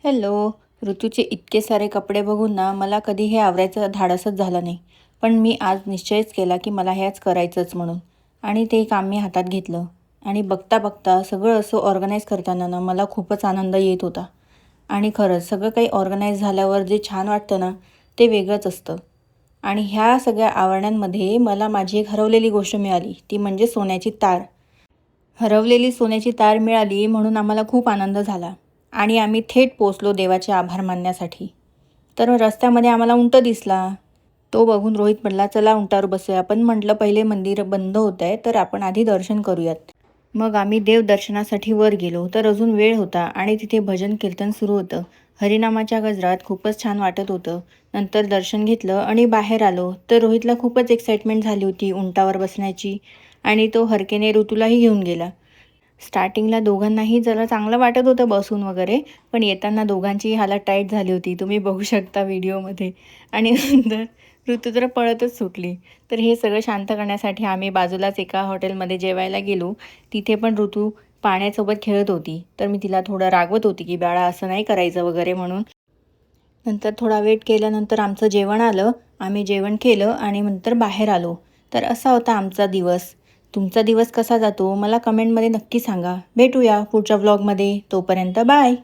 Hello. ऋतूचे इतके सारे कपडे बघून ना मला कधी हे आवरायचं धाडसच झालं नाही. पण मी आज निश्चयच केला की मला हेच करायचंच म्हणून. आणि ते काम मी हातात घेतलं. आणि बघता बघता सगळं असं ऑर्गनाईज करताना ना मला खूपच आनंद येत होता. आणि खरंच सगळं काही ऑर्गनाईज झाल्यावर जे छान वाटतं ना ते वेगळंच असतं. आणि ह्या सगळ्या आवरण्यांमध्ये मला माझी एक हरवलेली गोष्ट मिळाली, ती म्हणजे सोन्याची तार. हरवलेली सोन्याची तार मिळाली म्हणून आम्हाला खूप आनंद झाला आणि आम्ही थेट पोचलो देवाचे आभार मानण्यासाठी. तर रस्त्यामध्ये आम्हाला उंट दिसला. तो बघून रोहित म्हटला, चला उंटावर बसूया. पण म्हटलं पहिले मंदिर बंद होत आहे तर आपण आधी दर्शन करूयात. मग आम्ही देवदर्शनासाठी वर गेलो तर अजून वेळ होता आणि तिथे भजन कीर्तन सुरू होतं. हरिनामाच्या गजरात खूपच छान वाटत होतं. नंतर दर्शन घेतलं आणि बाहेर आलो तर रोहितला खूपच एक्साइटमेंट झाली होती उंटावर बसण्याची. आणि तो हरकेने ऋतूलाही घेऊन गेला. स्टार्टिंगला दोघांनाही जरा चांगलं वाटत होतं बसून वगैरे, पण येताना दोघांचीही हालत टाईट झाली होती. तुम्ही बघू शकता व्हिडिओमध्ये. आणि नंतर ऋतू तर पळतच सुटली. तर हे सगळं शांत करण्यासाठी आम्ही बाजूलाच एका हॉटेलमध्ये जेवायला गेलो. तिथे पण ऋतू पाण्यासोबत खेळत होती. तर मी तिला थोडं रागवत होती की बाळा असं नाही करायचं वगैरे म्हणून. नंतर थोडा वेट केल्यानंतर आमचं जेवण आलं. आम्ही जेवण केलं आणि नंतर बाहेर आलो. तर असा होता आमचा दिवस. तुमचा दिवस कसा जातो मला कमेंटमध्ये नक्की सांगा. भेटूया पुढच्या व्लॉगमध्ये. तोपर्यंत बाय.